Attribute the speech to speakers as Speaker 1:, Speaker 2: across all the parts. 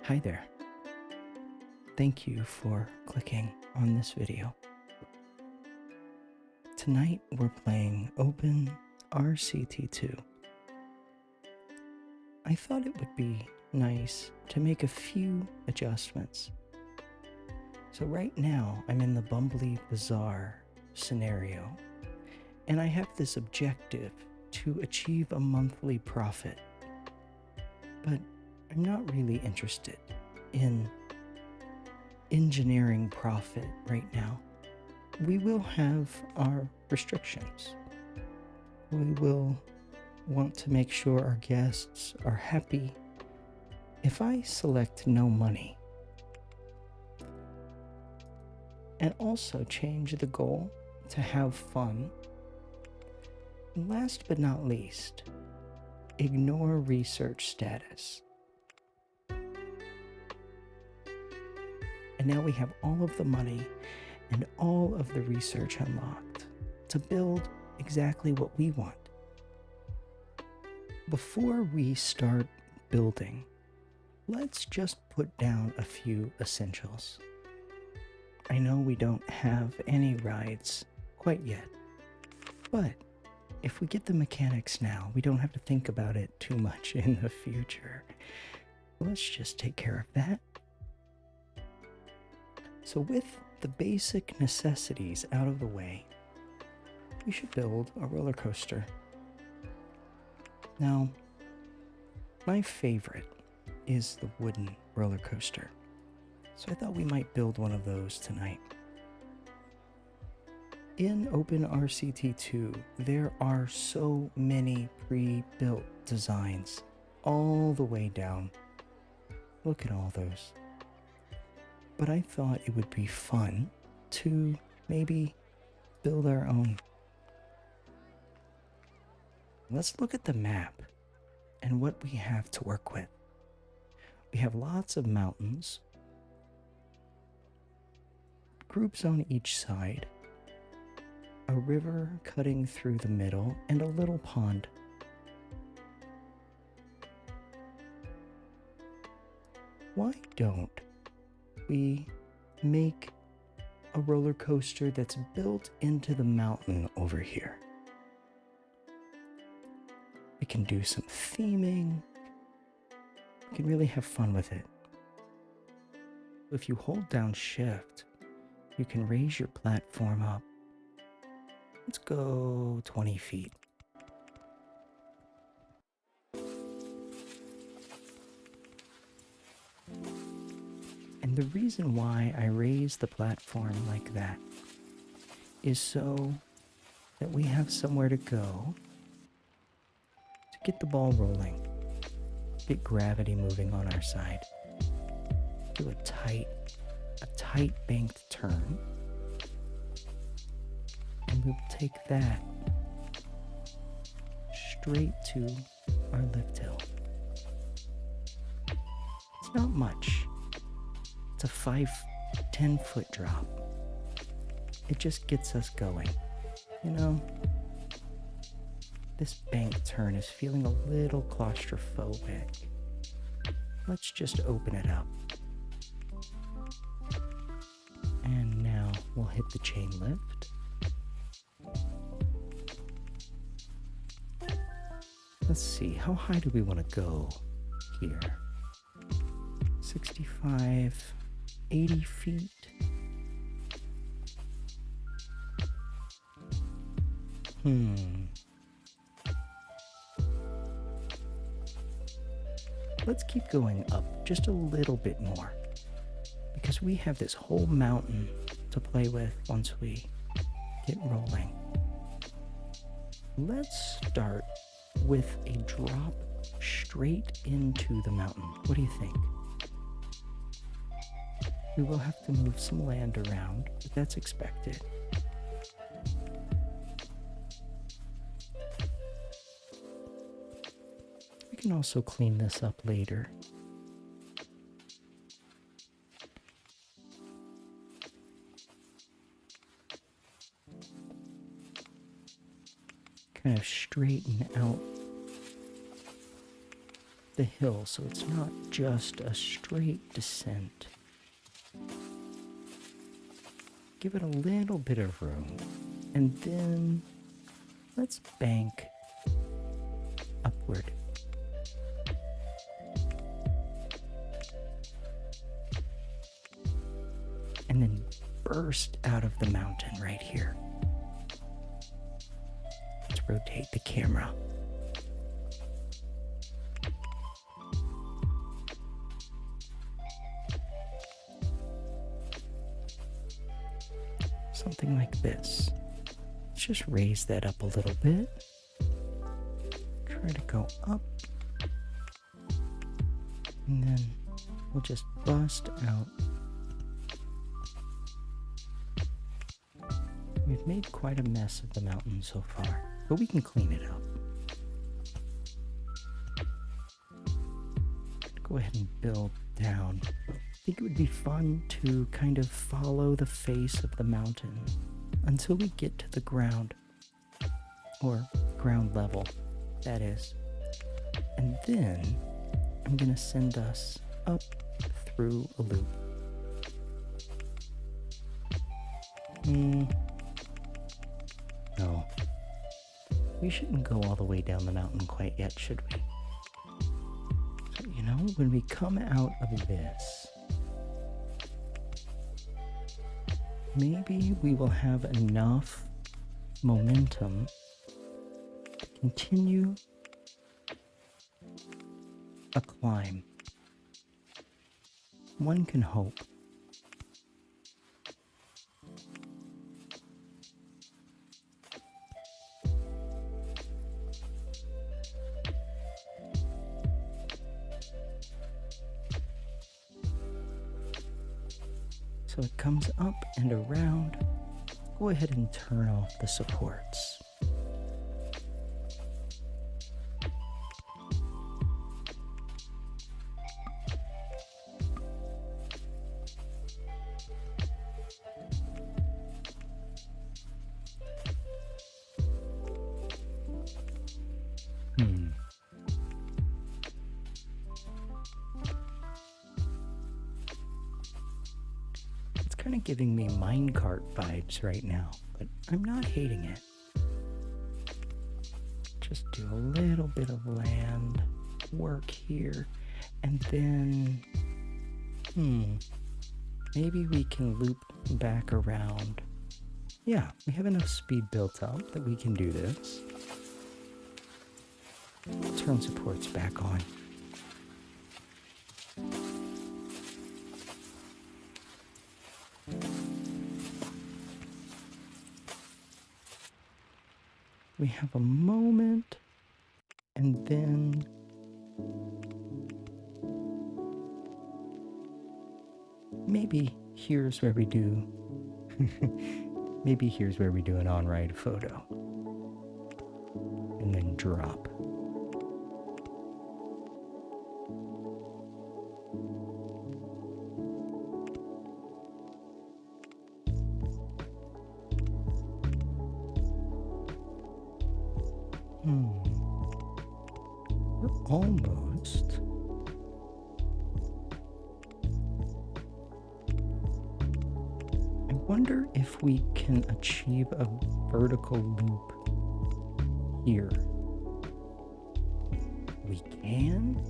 Speaker 1: Hi there. Thank you for clicking on this video. Tonight we're playing Open RCT2. I thought it would be nice to make a few adjustments. So right now I'm in the Bumbly Bazaar scenario, and I have this objective to achieve a monthly profit. But I'm not really interested in engineering profit right now. We will have our restrictions. We will want to make sure our guests are happy. If I select no money and also change the goal to have fun, and last but not least, ignore research status. And now we have all of the money and all of the research unlocked to build exactly what we want. Before we start building, let's just put down a few essentials. I know we don't have any rides quite yet, but if we get the mechanics now, we don't have to think about it too much in the future. Let's just take care of that. So with the basic necessities out of the way, we should build a roller coaster. Now, my favorite is the wooden roller coaster, so I thought we might build one of those tonight. In Open RCT2, there are so many pre-built designs all the way down. Look at all those. But I thought it would be fun to maybe build our own. Let's look at the map and what we have to work with. We have lots of mountains, groups on each side, a river cutting through the middle, and a little pond. Why don't we make a roller coaster that's built into the mountain over here? We can do some theming. We can really have fun with it. If you hold down shift, you can raise your platform up. Let's go 20 feet. And the reason why I raise the platform like that is so that we have somewhere to go to get the ball rolling, get gravity moving on our side, do a tight banked turn, and we'll take that straight to our lift hill. It's not much. It's a 10 foot drop. It just gets us going. You know, this bank turn is feeling a little claustrophobic. Let's just open it up. And now we'll hit the chain lift. Let's see, how high do we want to go here? 65, 80 feet. Let's keep going up just a little bit more, because we have this whole mountain to play with once we get rolling. Let's start with a drop straight into the mountain. What do you think? We will have to move some land around, but that's expected. We can also clean this up later. Kind of straighten out the hill so it's not just a straight descent. Give it a little bit of room, and then let's bank upward. And then burst out of the mountain right here. Let's rotate the camera. Something like this. Let's just raise that up a little bit. Try to go up. And then we'll just bust out. We've made quite a mess of the mountain so far, but we can clean it up. Go ahead and build down. I think it would be fun to kind of follow the face of the mountain until we get to the ground, or ground level, that is. And then I'm gonna send us up through a loop. No. We shouldn't go all the way down the mountain quite yet, should we? So, you know, when we come out of this, maybe we will have enough momentum to continue a climb. One can hope. So it comes up and around. Go ahead and turn off the supports. Kind of giving me minecart vibes right now, but I'm not hating it. Just do a little bit of land work here, and then maybe we can loop back around. Yeah, we have enough speed built up that we can do this. Turn supports back on. We have a moment, and then maybe here's where we do maybe here's where we do an on-ride photo and then drop. We're almost. I wonder if we can achieve a vertical loop here. We can?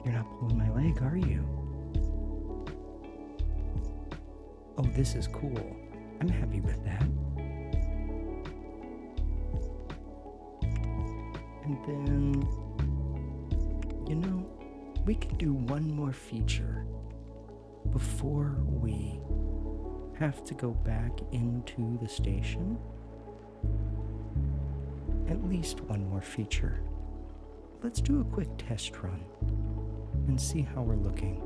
Speaker 1: You're not pulling my leg, are you? Oh, this is cool. I'm happy with that. And then, you know, we could do one more feature before we have to go back into the station. At least one more feature. Let's do a quick test run and see how we're looking.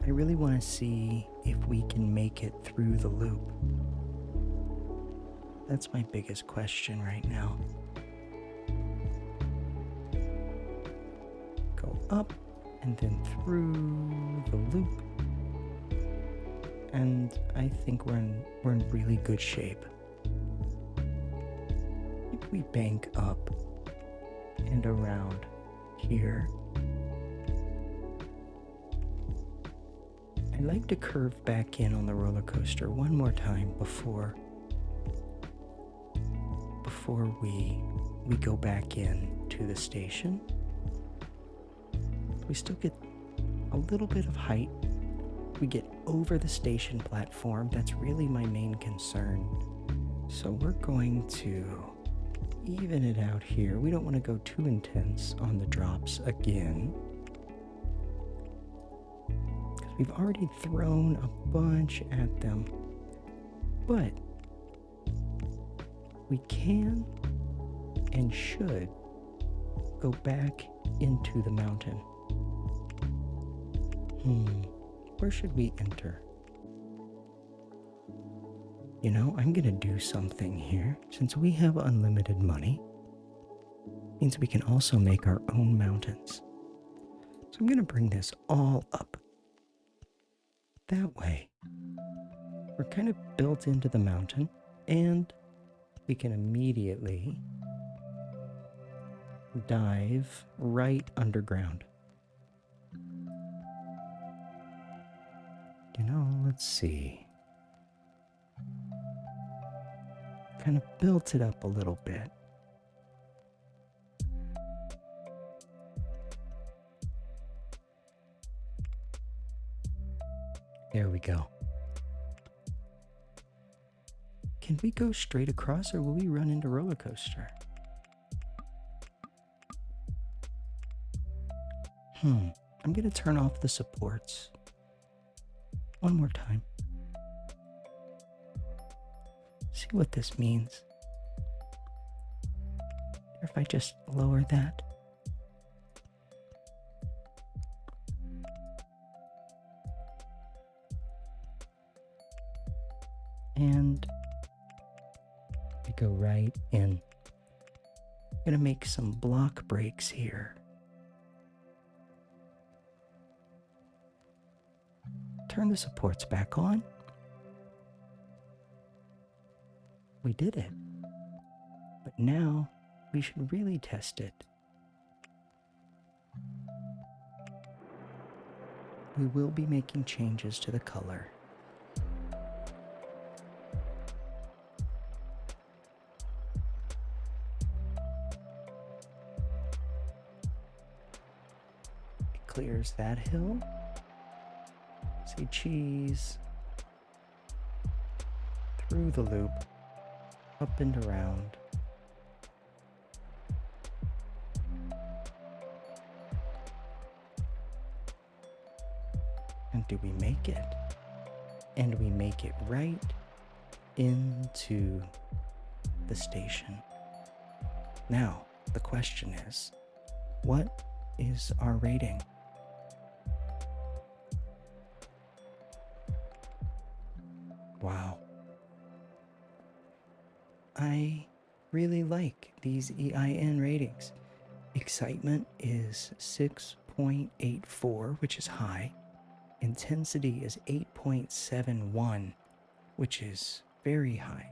Speaker 1: I really want to see if we can make it through the loop. That's my biggest question right now. Go up and then through the loop. And I think we're in really good shape. think we bank up and around here. I'd like to curve back in on the roller coaster one more time before we go back in to the station. We still get a little bit of height. We get over the station platform. That's really my main concern. So we're going to even it out here. We don't want to go too intense on the drops again, because we've already thrown a bunch at them. But we can and should go back into the mountain. Where should we enter? You know, I'm gonna do something here. Since we have unlimited money, means we can also make our own mountains. So I'm gonna bring this all up. That way, we're kind of built into the mountain, and we can immediately dive right underground. You know, let's see. Kind of built it up a little bit. There we go. Can we go straight across, or will we run into roller coaster? I'm gonna turn off the supports one more time. See what this means. Or if I just lower that. And we go right in. I'm gonna make some block breaks here. Turn the supports back on. We did it. But now we should really test it. We will be making changes to the color. It clears that hill. Say cheese. Through the loop. Up and around. And do we make it? And we make it right into the station. Now, the question is, what is our rating? Wow. I really like these EIN ratings. Excitement is 6.84, which is high. Intensity is 8.71, which is very high.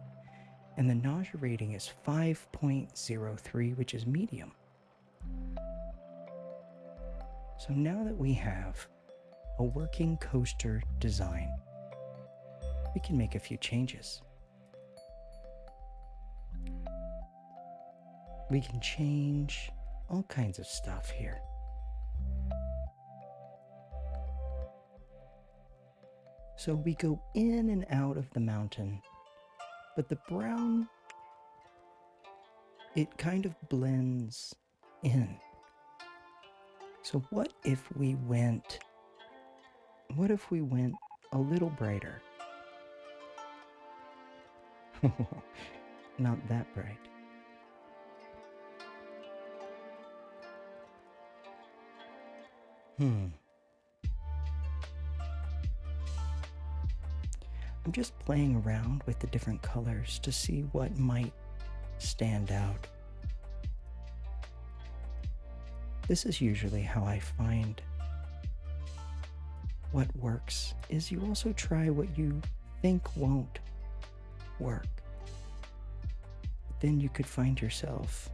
Speaker 1: And the nausea rating is 5.03, which is medium. So now that we have a working coaster design, we can make a few changes. We can change all kinds of stuff here. So we go in and out of the mountain, but the brown, it kind of blends in. So what if we went a little brighter? Not that bright. I'm just playing around with the different colors to see what might stand out. This is usually how I find what works, is you also try what you think won't work. then you could find yourself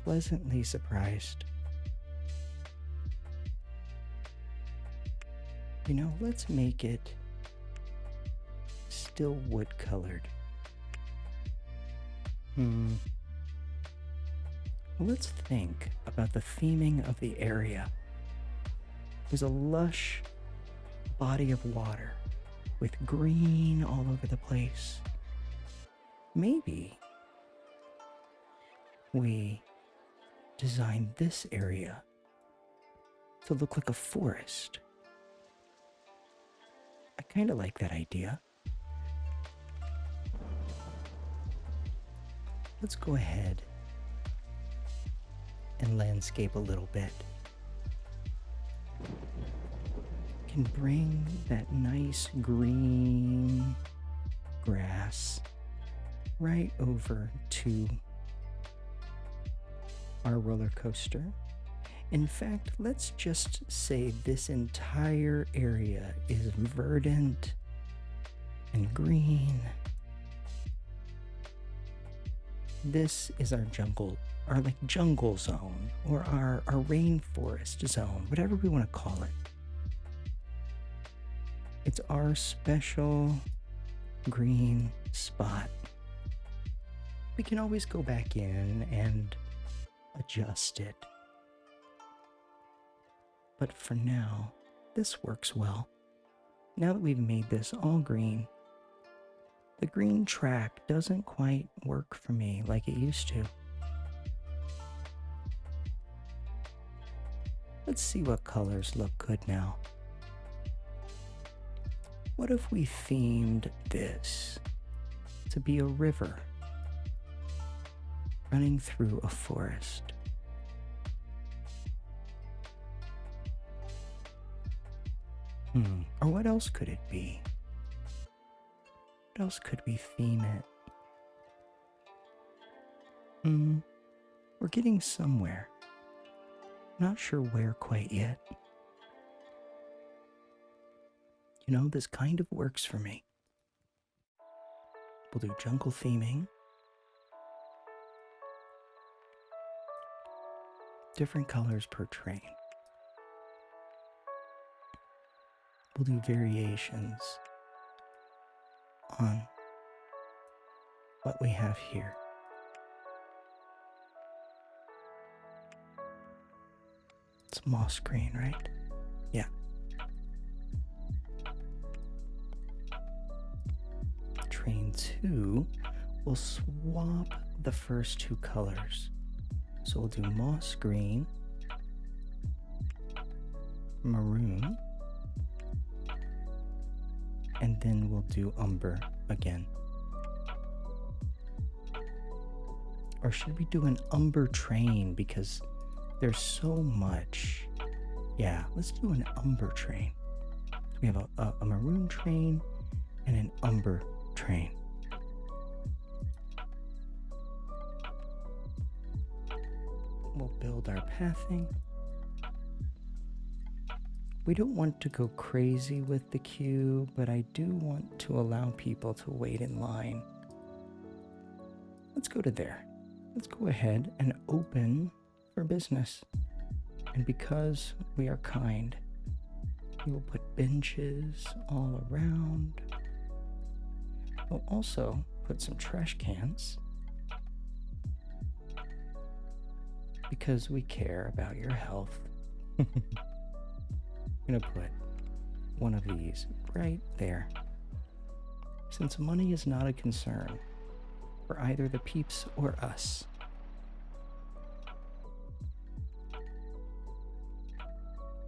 Speaker 1: pleasantly surprised. Let's make it still wood colored. Let's think about the theming of the area. There's a lush body of water with green all over the place. Maybe we design this area to look like a forest. I kind of like that idea. Let's go ahead and landscape a little bit. Can bring that nice green grass right over to our roller coaster. In fact, let's just say this entire area is verdant and green. This is our jungle zone, or our rainforest zone, whatever we want to call it. It's our special green spot. We can always go back in and adjust it. But for now, this works well. Now that we've made this all green, the green track doesn't quite work for me like it used to. Let's see what colors look good now. What if we themed this to be a river running through a forest? Or what else could it be? What else could we theme it? We're getting somewhere. Not sure where quite yet. This kind of works for me. We'll do jungle theming. Different colors per train. We'll do variations on what we have here. It's moss green, right? Yeah. Train 2 will swap the first two colors. So we'll do moss green, maroon, and then we'll do umber again. Or should we do an umber train, because there's so much? Yeah, let's do an umber train. We have a maroon train and an umber train. We'll build our pathing. We don't want to go crazy with the queue, but I do want to allow people to wait in line. Let's go to there. Let's go ahead and open for business. And because we are kind, we will put benches all around. We'll also put some trash cans, because we care about your health. I'm gonna put one of these right there. Since money is not a concern for either the peeps or us.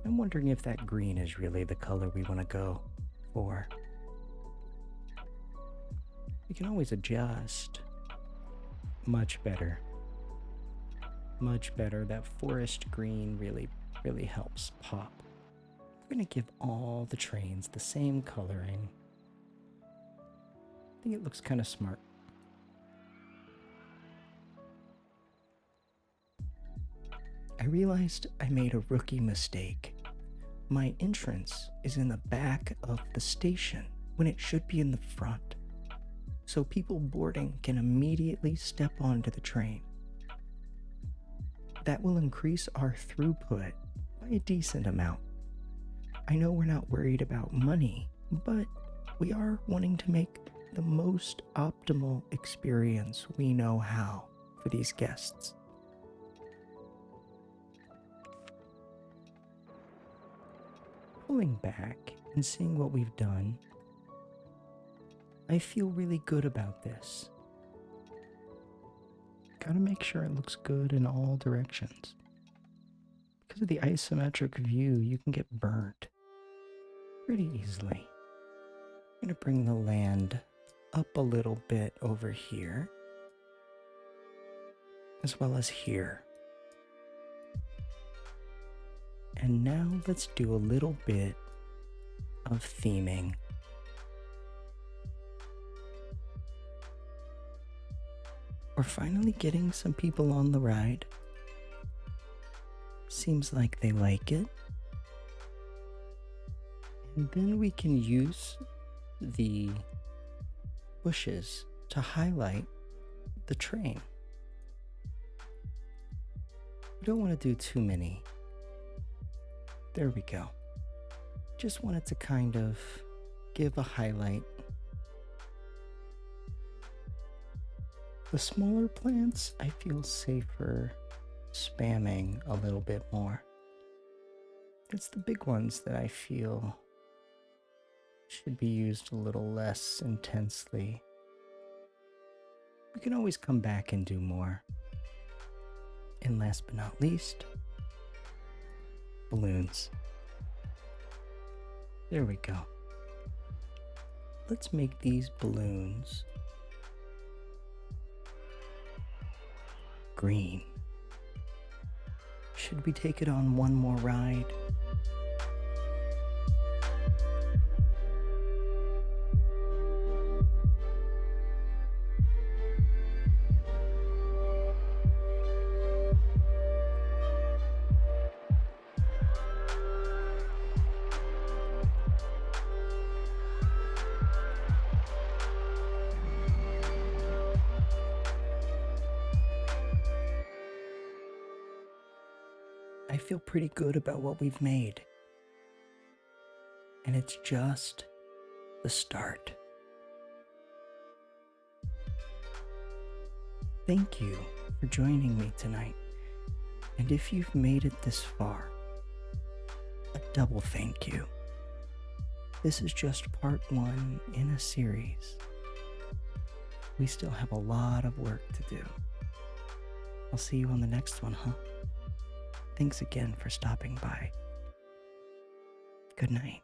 Speaker 1: I'm wondering if that green is really the color we want to go for. We can always adjust. Much better. Much better. That forest green really helps pop. We're going to give all the trains the same coloring. I think it looks kind of smart. I realized I made a rookie mistake. My entrance is in the back of the station when it should be in the front. so people boarding can immediately step onto the train. That will increase our throughput by a decent amount. I know we're not worried about money, but we are wanting to make the most optimal experience we know how for these guests. Pulling back and seeing what we've done, I feel really good about this. Gotta make sure it looks good in all directions. Because of the isometric view, you can get burnt pretty easily. I'm gonna bring the land up a little bit over here, as well as here. And now let's do a little bit of theming. We're finally getting some people on the ride. Seems like they like it. And then we can use the bushes to highlight the train. We don't want to do too many. There we go. Just wanted to kind of give a highlight. The smaller plants, I feel safer spamming a little bit more. It's the big ones that I feel should be used a little less intensely. We can always come back and do more. And last but not least, balloons. There we go. Let's make these balloons green. Should we take it on one more ride? I feel pretty good about what we've made. And it's just the start. Thank you for joining me tonight. And if you've made it this far, a double thank you. This is just part 1 in a series. We still have a lot of work to do. I'll see you on the next one, huh? Thanks again for stopping by. Good night.